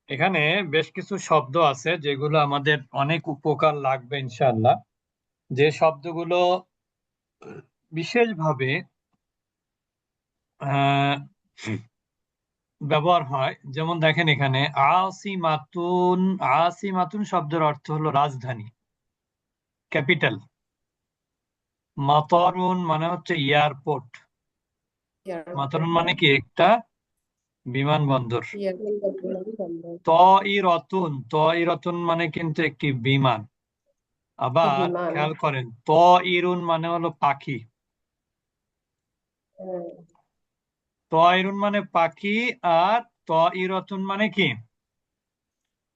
এখানে বেশ কিছু শব্দ আছে যেগুলো আমাদের অনেক উপকার লাগবে ইনশাআল্লাহ। যে শব্দগুলো বিশেষভাবে আহ ব্যবহার হয়, যেমন দেখেন এখানে আসিমাতুন। আসিমাতুন শব্দের অর্থ হলো রাজধানী, ক্যাপিটাল। মাতরুন মানে হচ্ছে এয়ারপোর্ট। মাতরুন মানে কি? একটা বিমানবন্দর। তইরতুন, তইরতুন মানে কিন্তু একটি বিমান। আবার বিমান। খেয়াল করেন, তইরুন মানে হলো পাখি। তয়রুন মানে পাখি, আর তইরতুন মানে কি?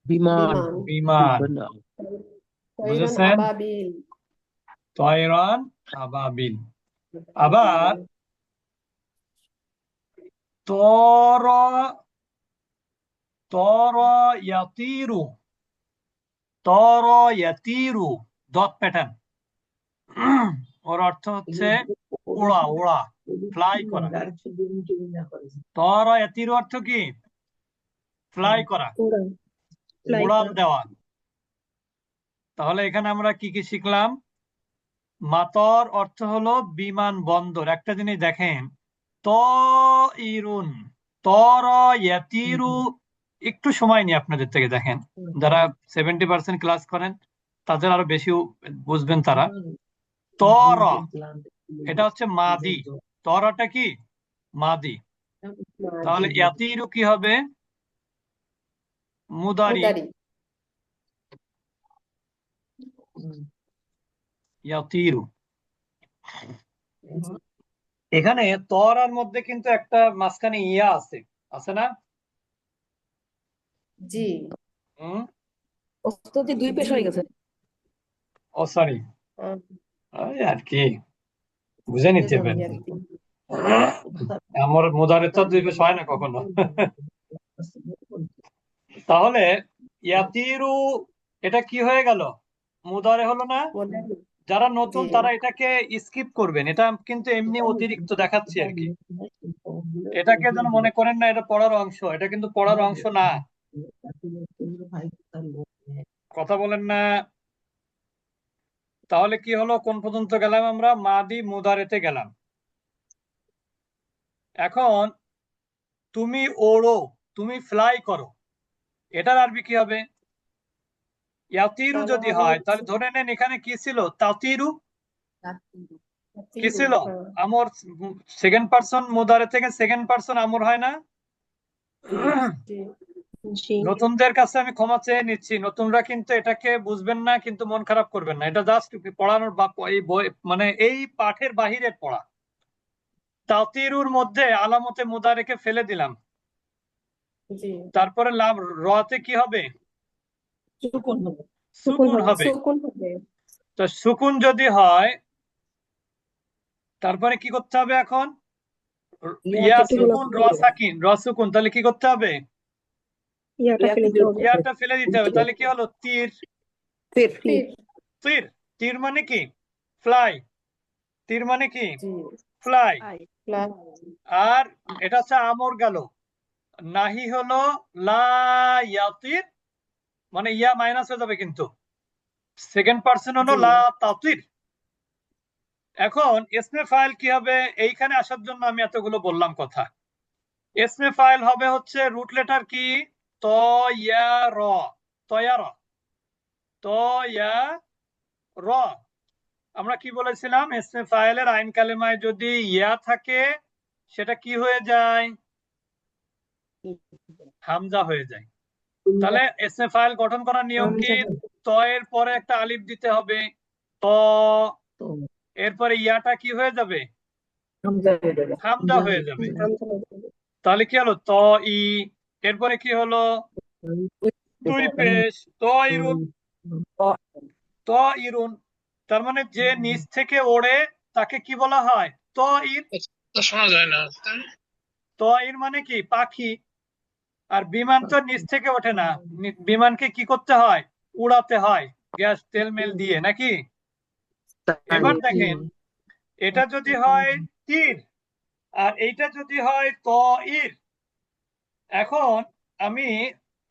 বিমান। বিমান। বিমান। তৈরন বুঝেছেন? আবাবিল। তয়রান আবাবিল। আবার তর, তর ইয়াতিরু, তর ইয়াতিরু, ডট প্যাটার্ন। ওর অর্থ হচ্ছে ওড়া, ওড়া, ফ্লাই করা। তর ইয়াতিরু অর্থ কি? ফ্লাই করা, উড়ান। ফ্লাই উড়াল করা। দেওয়া। তাহলে এখানে আমরা কি কি শিখলাম? মাতর অর্থ হলো বিমান বন্দর। একটা জিনিস দেখেন, তইরুন, তর ইয়াতিরু, একটু সময় নিয়ে আপনাদের থেকে দেখেন, যারা 70% ক্লাস করেন তাদের আরো বেশি বুঝবেন তারা। তর, এটা হচ্ছে মাদি। তরটা কি? মাদি। তাহলে মাদি। ইয়াতিরু কি হবে? মুদারি। মুদারি। ইয়াতিরু। এখানে তরার মধ্যে কিন্তু একটা মাঝখানে ইয়া আছে, আছে না? জি। হুম। ওস্তাদি দুই পেশ হয়ে গেছে। ও সরি, আর কি, বুঝে নিতে জানি আর পারেন। কি। আমার মুদারে তো দুই পেশ হয় না কখনো। তাহলে ইয়াতিরু, এটা কি হয়ে গেল? মুদারে হলো না? মুদারি। যারা জি। নতুন তারা এটাকে স্কিপ করবেন, এটা কিন্তু এমনি অতিরিক্ত দেখাচ্ছি আর কি। এটাকে যেন মনে করেন না এটা পড়ার অংশ, এটা কিন্তু পড়ার অংশ না। কথা বলেন না। তাহলে কি হলো? কোন পর্যন্ত গেলাম আমরা? মাদি মুদারেতে গেলাম। এখন তুমি ওড়ো, তুমি ফ্লাই করো, এটার আরবি কি হবে? ইয়াতিরু তাহলে যদি হবে হয় তাহলে হচ্ছে ধরে নেন এখানে কি ছিল? তাতিরু কি তিরু। ছিল? হ্যাঁ। আমর। সেকেন্ড পারসন মুদারে থেকে সেকেন্ড পারসন আমর হয় না? জি। জি। নতুনদের কাছে আমি ক্ষমা চেয়ে নিচ্ছি, নতুনরা কিন্তু এটাকে বুঝবেন না, কিন্তু মন খারাপ করবেন না। এটা জাস্ট পড়ানোর বা এই বই মানে এই পাঠের বাহিরের পড়া। তাতিরুর মধ্যে আলামতে মুদারেকে ফেলে দিলাম। জি। তারপরে লাভ, রতে কি হবে? সুকুন হবে। সুকুন সুকুন হবে। হবে। সুকুন হবে। তো সুকুন যদি হয় তারপরে কি করতে হবে এখন? ইয়া কেটে সুকুন র সাকিন, র সুকুন, তাহলে কি করতে হবে? ইয়াটা ফেলে দিতে হবে। ইয়াটা ফেলে দিতে হবে। তাহলে কি হলো? তীর। ফির। ফির। তীর। তীর মানে কি? ফ্লাই। তীর মানে কি? জি। ফ্লাই। প্লাস। আর এটা হচ্ছে আমর গেল। নাহি হলো লা ইয়াতির, মানে ইয়া মাইনাস হয়ে যাবে কিন্তু। সেকেন্ড পার্সন হলো জি। লা তাতির। এখন ইসমে ফাইল কি হবে? এইখানে আসার জন্য আমি এতগুলো বললাম কথা। ইসমে ফাইল হবে হচ্ছে রুট লেটার কি? ত ইয়া র, তয়ার, ত ইয়া র। আমরা কি বলেছিলাম? ইসমে ফাইলের আইন কালেমায় যদি ইয়া থাকে সেটা কি হয়ে যায়? হামজা হয়ে যায়। তাহলে ইসমে ফাইল গঠন করার নিয়ম কি? ত এর পরে একটা আলিফ দিতে হবে, ত। এরপরে ইয়াটা কি হয়ে যাবে? হামজা হয়ে যাবে। তাহলে কি হলো? ত ই। এরপরে কি হলো? দুই পেশ ত ইরুন, ত ইরুন। তার মানে যে নিচ থেকে ওড়ে তাকে কি বলা হয়? ত ইর। তো শোনা যায় না। ত ইর মানে কি? পাখি। আর বিমান তো নিচ থেকে ওঠে না, বিমানকে কি করতে হয়? উড়াতে হয়, গ্যাস তেল মেল দিয়ে নাকি? এবার দেখেন, এটা যদি হয় তীর আর এইটা যদি হয় ত ইর, এখন আমি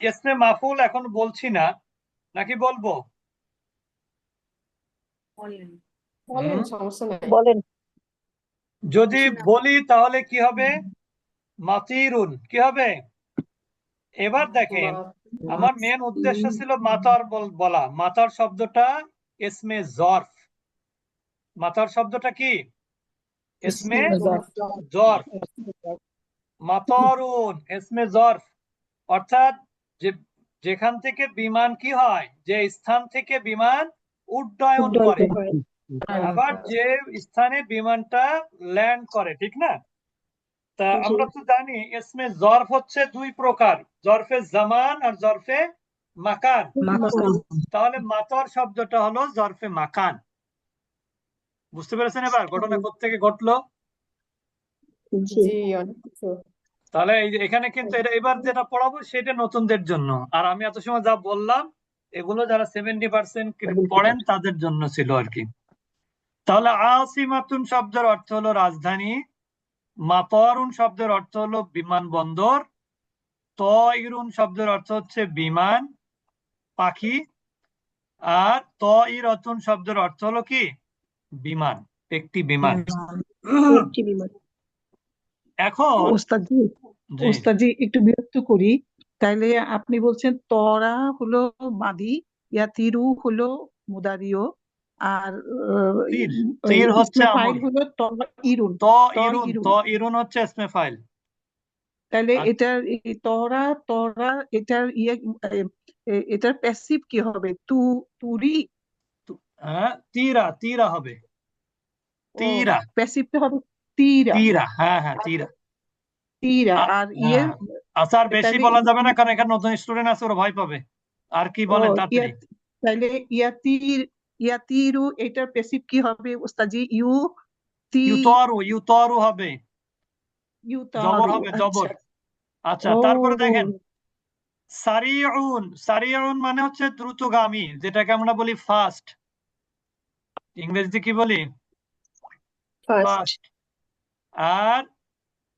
ইসমে মাফুল এখন বলছি না, নাকি বলবো? বলেন হুম? সমস্যা নাই বলেন যদি বলি তাহলে কি হবে? মাতিরুন কি হবে? এবার দেখেন, আমার মেন উদ্দেশ্য ছিল মাতার বলা। মাতার শব্দটা ইসমে জরফ। মাতার শব্দটা কি? ইসমে জরফ। মাতারুন ইসমে জরফ, অর্থাৎ যেখান থেকে বিমান কি হয়, যে স্থান থেকে বিমান উড্ডয়ন করে, আবার যে স্থানে বিমানটা ল্যান্ড করে, ঠিক না? তা আমরা তো জানি ইসমে জরফ হচ্ছে দুই প্রকার, জরফে জামান আর জরফে মাকান। তাহলে মাতার শব্দটা হলো জরফে মাকান। বুঝতে পেরেছেন এবার ঘটনা কোত্থেকে ঘটলো? জি অনেক কিছু তাহলে এই যে এখানে কিন্তু এটা এবার যেটা পড়াবো সেটা নতুনদের জন্য, আর আমি এত সময় যা বললাম এগুলো যারা 70% পড়েন তাদের জন্য ছিল আর কি। তাহলে আসিমাতুন শব্দের অর্থ হলো রাজধানী, মাতারুন শব্দের অর্থ হলো বিমানবন্দর, তয়রুন শব্দের অর্থ হচ্ছে বিমান, পাখি, আর তয়রাতুন শব্দের অর্থ হলো কি? বিমান, একটি বিমান। একটি বিমান। এখন ওস্তাদজি জি ওস্তাদজি একটু বিরক্ত করি, তাইলে আপনি বলছেন তরা হলো মাদি, ইয়াতিরু হলো মুদারিও, আর তীর, তীর হচ্ছে ইসমে আমল। ফাইল হলো তইরুন। তয়রুন হচ্ছে ইসমে ফাইল। তাহলে আর এটার এই তরা তরা এটার এটার প্যাসিভ কি হবে? তুরি। হ্যাঁ, তীরা, তীরা হবে, তীরা, প্যাসিভটা হবে তীরা। তীরা, হ্যাঁ হ্যাঁ তীরা। তীরা আর হ্যাঁ, আচ্ছা আর বেশি তাহলে বলা যাবে না, কারণ এখানে নতুন স্টুডেন্ট আছে, ওরা ভয় পাবে। আর কি বলেন তাড়াতাড়ি? তাহলে ইয়াতিরু এটার প্যাসিভ কি হবে ওস্তাদজি? ইউতরু হবে, জবর ইউতারু। হবে, জবর। আচ্ছা, ও তারপরে দেখেন সারিউন। সারিউন মানে হচ্ছে দ্রুতগামী, যেটাকে আমরা বলি ফাস্ট। ইংরেজিতে কি বলি? First fast. আর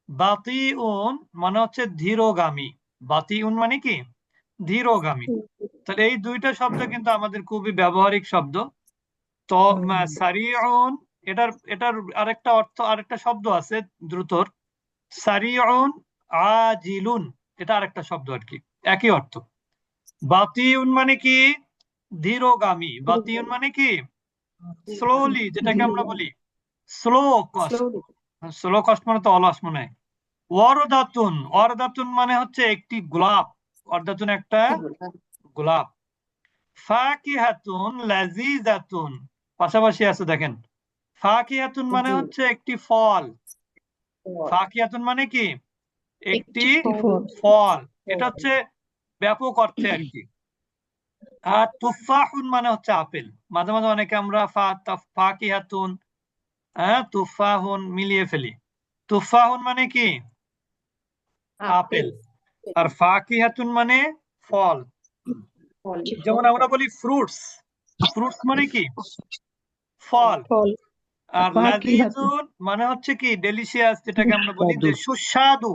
বাতিউন মানে হচ্ছে ধীরগামী। বাতিউন মানে কি? ধীরগামী। তাহলে এই দুইটা শব্দ কিন্তু আমাদের খুবই ব্যবহারিক শব্দ। তো সারিউন, এটার এটার আরেকটা অর্থ, আরেকটা শব্দ আছে দ্রুতর, সারিউন আজিলুন, এটা আরেকটা শব্দ আর কি, একই অর্থ। বাতিউন মানে কি? ধীরগামী। বাতিউন মানে কি? স্লোলি, যেটাকে আমরা বলি স্লো কস্ট। স্লো কস্ট মানে তো অলস মনে হয়। ওয়ারদাতুন, ওয়ারদাতুন মানে হচ্ছে একটি গোলাপ। ওয়ারদাতুন একটা গোলাপ। ফাকিহাতুন লাযিজাতুন, পাশাপাশি আছে দেখেন। ফাকিহাতুন মানে হচ্ছে একটি ফল। ফাকিহাতুন মানে কি? একটি ফল। এটা হচ্ছে ব্যাপক অর্থে আর কি। আর তুফাহুন মানে হচ্ছে আপেল। মাঝে মাঝে অনেকে আমরা ফাকিহাতুন, তুফাহুন মিলিয়ে ফেলি। তুফাহুন মানে কি? আপেল। আর ফাকিহাতুন মানে ফল। যেমন আমরা বলি ফ্রুটস, ফ্রুটস মানে কি? ফল। ফল আর লাযিজুন মানে হচ্ছে কি? ডেলিশিয়াস, যেটাকে আমরা বলি যে সুস্বাদু।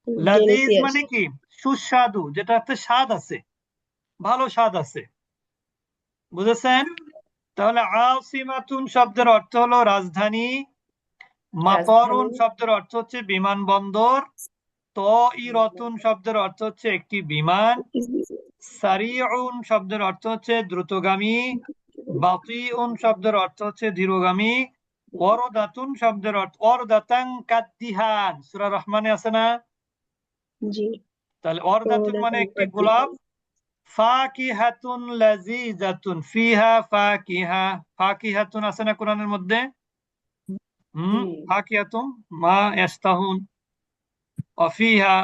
লাযিজ ডেলিসিয়াস মানে কি? সুস্বাদু, যেটাতে স্বাদ আছে, ভালো স্বাদ আছে। বুঝেছেন? তাহলে আসিমাতুন শব্দের অর্থ হলো রাজধানী, মাতারুন শব্দের অর্থ হচ্ছে বিমানবন্দর, তইরাতুন শব্দের অর্থ হচ্ছে একটি বিমান, সারিউন শব্দের অর্থ হচ্ছে দ্রুতগামী, বাতিউন শব্দের অর্থ হচ্ছে ধীরগামী, ওয়ারদাতুন শব্দের অর্থ ওয়ারদাতান কাদ্দিহান, সূরা রহমানে আছে না? জি তাহলে ওয়ারদাতুন মানে একটি গোলাপ। ফাকিহাতুন লাযিজাতুন, ফিহা ফাকিহা, ফাকিহাতুন আছে না কোরআনের মধ্যে? ফাকিহাতুন মা ইয়াশতাহুন, অফিহা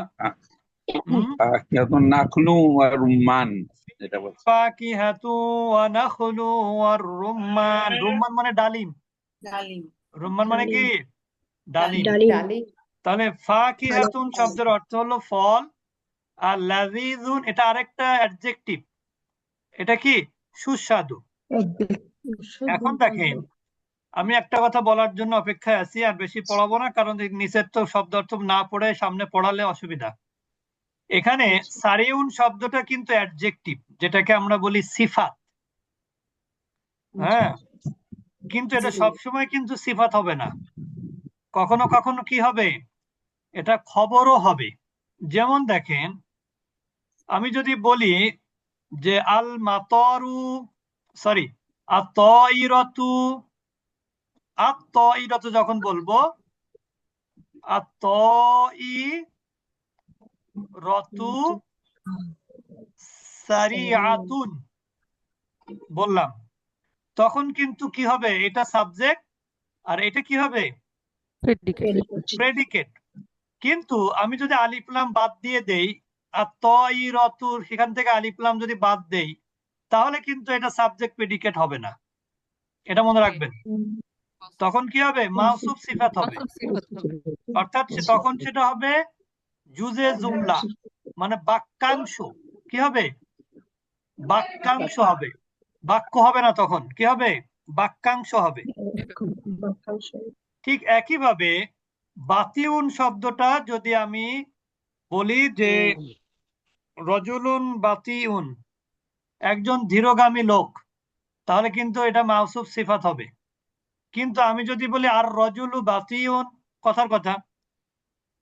নাখলু আর রুম্মান, যেটা বলছে ফাকিহাতু ওয়া নাখলু ওয়ার রুম্মান। রুম্মান মানে ডালিম, রুম্মান মানে কি? ডালিম। ডালিম তাহলে ফাকিহাতুন শব্দের অর্থ হলো ফল, আর লাযিজুন এটা আরেকটা অ্যাডজেক্টিভ, এটা কি? সুস্বাদু। এখন দেখেন, আমি একটা কথা বলার জন্য অপেক্ষায় আছি, আর বেশি পড়াবো না, কারণ এই নিচের তো শব্দ অর্থ না পড়ে সামনে পড়ালে অসুবিধা। এখানে সারিউন শব্দটা কিন্তু অ্যাডজেক্টিভ, যেটাকে আমরা বলি সিফাত। হ্যাঁ, কিন্তু এটা সবসময় কিন্তু সিফাত হবে না, কখনো কখনো কি হবে, এটা খবরও হবে। যেমন দেখেন, আমি যদি বলি যে আল মাতরু, সরি, আত-তাইরাতু, আত-তাইরাতু যখন বলবো, আত-তাইরাতু সারিআতুন বললাম, তখন কিন্তু কি হবে, এটা সাবজেক্ট আর এটা কি হবে, প্রেডিকেট। কিন্তু আমি যদি আলিফ লাম বাদ দিয়ে দেই, আত-তাইরাতুর সেখান থেকে আলিফ লাম যদি বাদ দেই, তাহলে কিন্তু এটা সাবজেক্ট প্রেডিকেট হবে না, এটা মনে রাখবেন। তখন কি হবে, মাউসুফ সিফাত হবে, অর্থাৎ তখন সেটা হবে জুজে জুমলা, মানে বাক্যাংশ। কি হবে, বাক্যাংশ হবে, বাক্য হবে না, তখন কি হবে, বাক্যাংশ হবে। ঠিক একইভাবে বাতিউন শব্দটা যদি আমি বলি যে রজুলুন বাতিউন, একজন ধীরগামী লোক, তাহলে কিন্তু এটা মাউসুফ সিফাত হবে। কিন্তু আমি যদি বলি আর রজুলু বাতিউন, কথার কথা,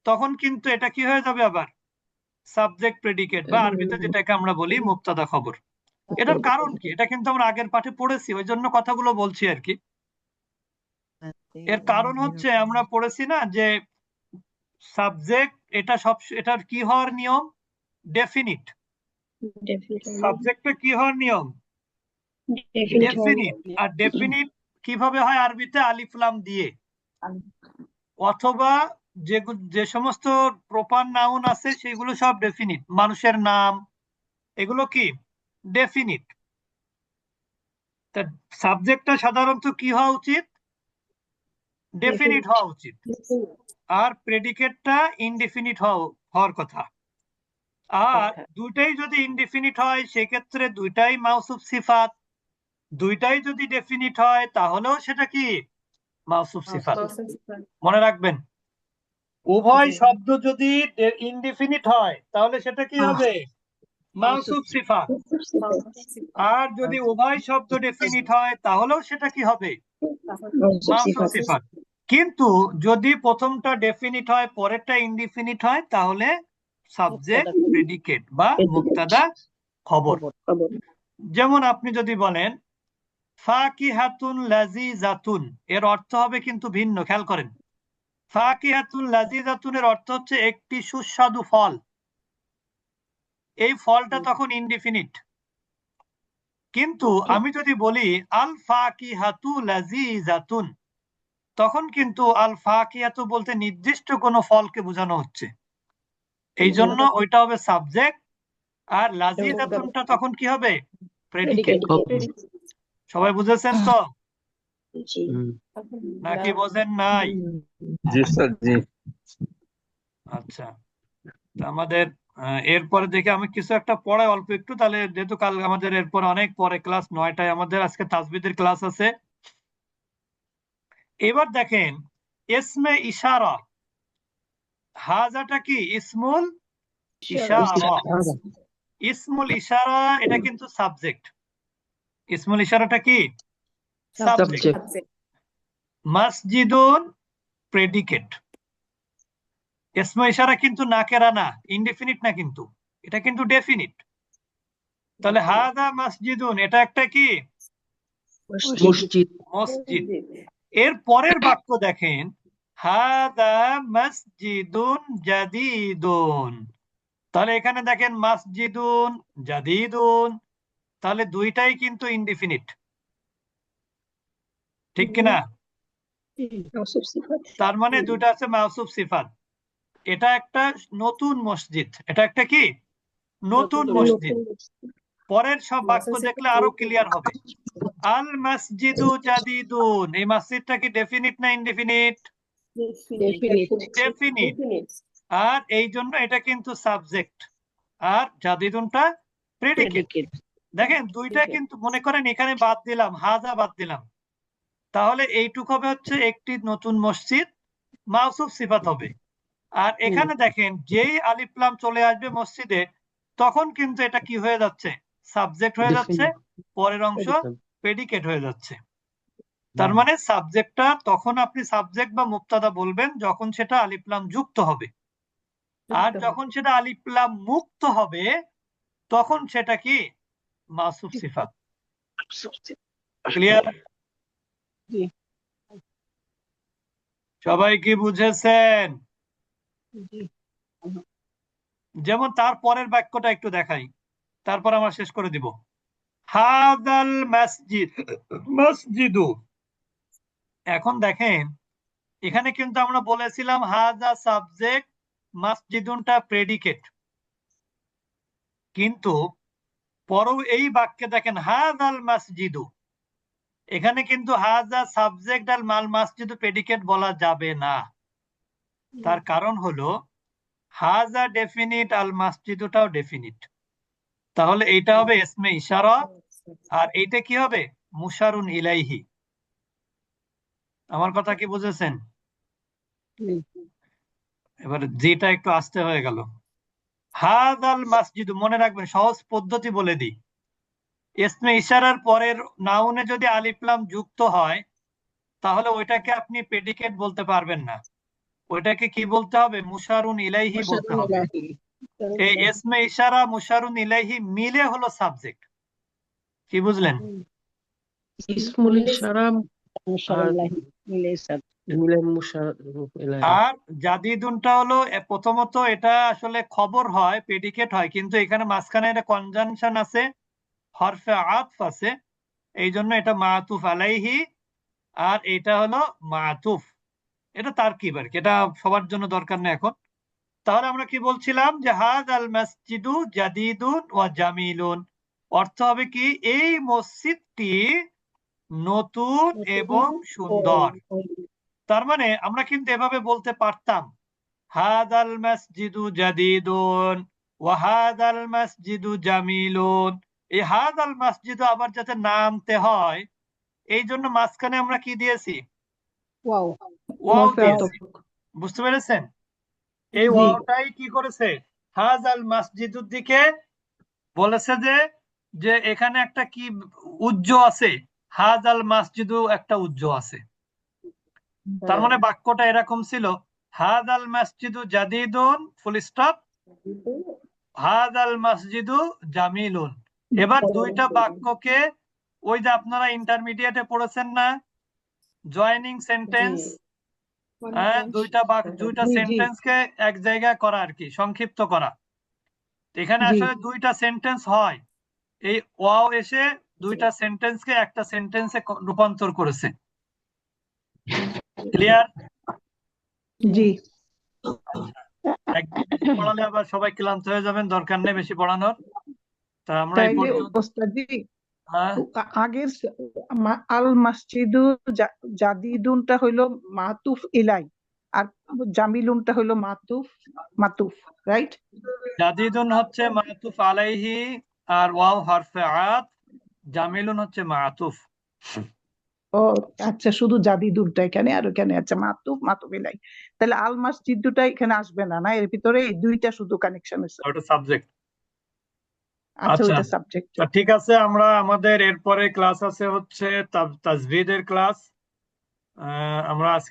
তখন কিন্তু এটা কি হয়ে যাবে, আবার সাবজেক্ট প্রেডিকেট, বা আরবিতে যেটাকে আমরা বলি মুবতাদা খবর। এটার কারণ কি, এটা কিন্তু আমরা আগের পাঠে পড়েছি, ওই জন্য কথাগুলো বলছি আর কি। এর কারণ হচ্ছে আমরা পড়েছি না যে সাবজেক্ট, এটা এটার কি হওয়ার নিয়ম, ডেফিনিট। সাবজেক্টে কি হওয়ার নিয়ম, ডেফিনিট। আর ডেফিনিট কিভাবে হয়, আরবিতে আলিফ লাম দিয়ে, অথবা যে সমস্ত প্রপার নাউন আছে সেগুলো সব ডেফিনিট, মানুষের নাম, এগুলো কি ডেফিনিট। তা সাবজেক্টটা সাধারণত কি হওয়া উচিত, ডেফিনিট হওয়া উচিত, আর প্রেডিকেটটা ইনডেফিনিট হওয়ার কথা। আর দুইটাই যদি ইনডেফিনিট হয় সেক্ষেত্রে দুইটাই মাউসুফ সিফাত, দুইটাই যদি ডেফিনিট হয় তাহলেও সেটা কি মাউসুফ সিফাত। মনে রাখবেন, উভয় শব্দ যদি ইনডেফিনিট হয় তাহলে সেটা কি হবে, মাউসুফ সিফাত। আর যদি উভয় শব্দ ডেফিনিট হয় তাহলেও সেটা কি হবে, মাউসুফ সিফাত। কিন্তু যদি প্রথমটা ডেফিনিট হয় পরেরটা ইনডেফিনিট হয় তাহলে সাবজেক্ট প্রেডিকেট বা মুবতাদা খবর। যেমন আপনি যদি বলেন ফাকিহাতুন লাযিজাতুন, এর অর্থ হবে কিন্তু ভিন্ন, খেয়াল করেন। ফাকিহাতুন লাযিজাতুনের অর্থ হচ্ছে একটি সুস্বাদু ফল, এই ফলটা তখন ইনডেফিনিট। কিন্তু আমি যদি বলি আল ফাকিহাতু লাযিজাতুন, তখন কিন্তু আল ফাকিহাতু বলতে নির্দিষ্ট কোনো ফলকে বোঝানো হচ্ছে, এই জন্য ওইটা হবে সাবজেক্ট, আর লাযিজাতুনটা তখন কি হবে, প্রেডিকেট। সবাই বুঝেছেন তো, নাকি বোঝেন নাই? জি স্যার, জি। আচ্ছা, তা আমাদের এরপরে দেখে আমি কিছু একটা পড়াই অল্প একটু, তাহলে যেহেতু কাল আমাদের এরপর অনেক পরে ক্লাস 9টায় আমাদের আজকে তাজবিদের ক্লাস আছে। এবার দেখেন ইসমে ইশারা, হাজাটা কি ইসমুল ইশারা। ইসমুল ইশারা এটা কিন্তু সাবজেক্ট, ইসমুল ইশারাটা কি সাবজেক্ট। মসজিদুন প্রেডিকেট। ইসমে ইশারা কিন্তু নাকেরা না, ইনডেফিনিট না, কিন্তু এটা কিন্তু ডেফিনিট। তাহলে হাদা মসজিদুন, এটা একটা কি মসজিদ। মসজিদ। এর পরের বাক্য দেখেন, হাদা মসজিদুন জাদিদুন। তাহলে এখানে দেখেন মসজিদুন জাদিদুন, তাহলে দুইটাই কিন্তু ইনডেফিনিট, ঠিক কিনা? তার মানে দুইটা আছে মাউসুফ সিফাত। এটা একটা নতুন মসজিদ, এটা একটা কি নতুন মসজিদ। পরের সব বাক্য দেখলে আরো ক্লিয়ার হবে। আল মসজিদু জাদিদুন, এই মসজিদটা কি ডেফিনিট না ইনডেফিনিট? ডেফিনিট। আর এই জন্য এটা কিন্তু সাবজেক্ট, আর জাদিদুনটা প্রেডিকেট। দেখেন দুইটা কিন্তু, মনে করেন এখানে বাদ দিলাম, হাজা বাদ দিলাম, তাহলে এইটুকু হবে হচ্ছে একটি নতুন মসজিদ, মাউসুফ সিফাত হবে। আর এখানে দেখেন যেই আলিফ লাম চলে আসবে মসজিদে তখন কিন্তু এটা কি হয়ে যাচ্ছে, সাবজেক্ট হয়ে যাচ্ছে, পরের অংশ প্রেডিকেট হয়ে যাচ্ছে। তার মানে সাবজেক্টটা তখন আপনি সাবজেক্ট বা মুবতাদা বলবেন যখন সেটা আলিফ লাম যুক্ত হবে, আর যখন সেটা আলিফ লাম মুক্ত হবে তখন সেটা কি মাসুফ সিফাত। ক্লিয়ার? জি। সবাই কি বুঝেছেন? জি। যেমন তার পরের বাক্যটা একটু দেখাই, তারপর আমরা শেষ করে দিব। হাদাল মসজিদ, মসজিদু। এখন দেখেন এখানে কিন্তু আমরা বলেছিলাম হাজা সাবজেক্ট, মসজিদুনটা প্রেডিকেট, কিন্তু পরও এই বাক্যে দেখেন হাদাল মসজিদু, এখানে কিন্তু হাজা সাবজেক্ট আর মাল মসজিদু প্রেডিকেট বলা যাবে না। তার কারণ হলো হাজা ডেফিনিট, আল মসজিদুটাও ডেফিনিট। তাহলে এইটা হবে ইসমে ইশারা, আর এইটা কি হবে মুশারুন ইলাইহি। আমার কথা কি বুঝেছেন? এবার যেটা একটু আস্তে হয়ে গেল। হাদাল মসজিদ, মনে রাখবেন সহজ পদ্ধতি বলে দিই, ইসমে ইশারার পরের নাউনে যদি আলিফ লাম যুক্ত হয় তাহলে ওইটাকে আপনি প্রেডিকেট বলতে পারবেন না, ওইটাকে কি বলতে হবে, মুশারুন ইলাইহি বলতে হবে। এই ইসমে ইশারা মুশারুন ইলাইহি মিলে হলো সাবজেক্ট। কি বুঝলেন? ইসমুল ইশারা মিলে মুশার ইলাহি। আর জাদিদুনটা হলো প্রথমত এটা আসলে খবর হয়, প্রেডিকেট হয়, কিন্তু এখানে মাঝখানে একটা কনজাংশন আছে, হরফে আতফ আছে, এই জন্য এটা মাতুফ আলাইহি, আর এটা হলো মাতুফ। এটা তারকিব আর কি, এটা সবার জন্য দরকার নেই এখন। তাহলে আমরা কি বলছিলাম যে হাদ আল মসজিদু জাদিদুন ওয়া জামিলুন, অর্থ হবে কি এই মসজিদটি নতুন এবং সুন্দর। তার মানে আমরা কিন্তু এভাবে বলতে পারতাম হাদাল মসজিদু জাদিদুন ওয়া হাদাল মসজিদু জামিলুন। এই হাদাল মসজিদু আবার যাতে নামতে হয় এই জন্য মাঝখানে আমরা কি দিয়েছি, ওয়াও দিয়েছি। বুঝতে পেরেছেন? এই ওয়াওটাই কি করেছে, হাদাল মসজিদুর দিকে বলেছে যে এখানে একটা কি উজ্জ আছে, হাদাল মসজিদু একটা উজ্জ আছে। তার মানে বাক্যটা এরকম ছিল, হাদাল মসজিদু জাদিদুন ফুল স্টপ, হাদাল মসজিদু জামিলুন। এবার দুইটা বাক্যকে ওই যে আপনারা ইন্টারমিডিয়েটে পড়েছেন না জয়েনিং সেন্টেন্স, দুইটা সেন্টেন্সকে এক জায়গায় করা আর কি, সংক্ষিপ্ত করা। এখানে আসলে দুইটা সেন্টেন্স হয়, এই ওয়াও এসে দুইটা সেন্টেন্সকে একটা সেন্টেন্সে রূপান্তর করেছে। ক্লিয়ার? জি। একদিন বেশি পড়ালে আবার সবাই ক্লান্ত হয়ে যাবেন, দরকার নেই বেশি পড়ানোর। তা আমরা এই তাইলে পর্যন্ত ওস্তাদজি হ্যাঁ আগের আল মাসজিদু জাদিদুনটা হইলো মাতুফ ইলাই, আর জামিলুনটা হইলো মাতুফ, রাইট? জাদিদুন হচ্ছে মাতুফ আলাইহি আর ওয়াও হরফে আত, জামিলুন হচ্ছে মাতুফ। ও আচ্ছা, শুধু জাদিদুনটা এখানে, আর ওখানে আচ্ছা মাতুফ ইলাই। তাহলে আল মাসজিদুটা এখানে আসবে না, না এর ভিতরে এই দুইটা শুধু কানেকশন আছে। ওটা সাবজেক্ট। আচ্ছা, আচ্ছা ওইটা সাবজেক্ট। তো ঠিক আছে, আমরা আমাদের এরপরে ক্লাস আছে হচ্ছে তাজভিদের ক্লাস। আমরা আজকে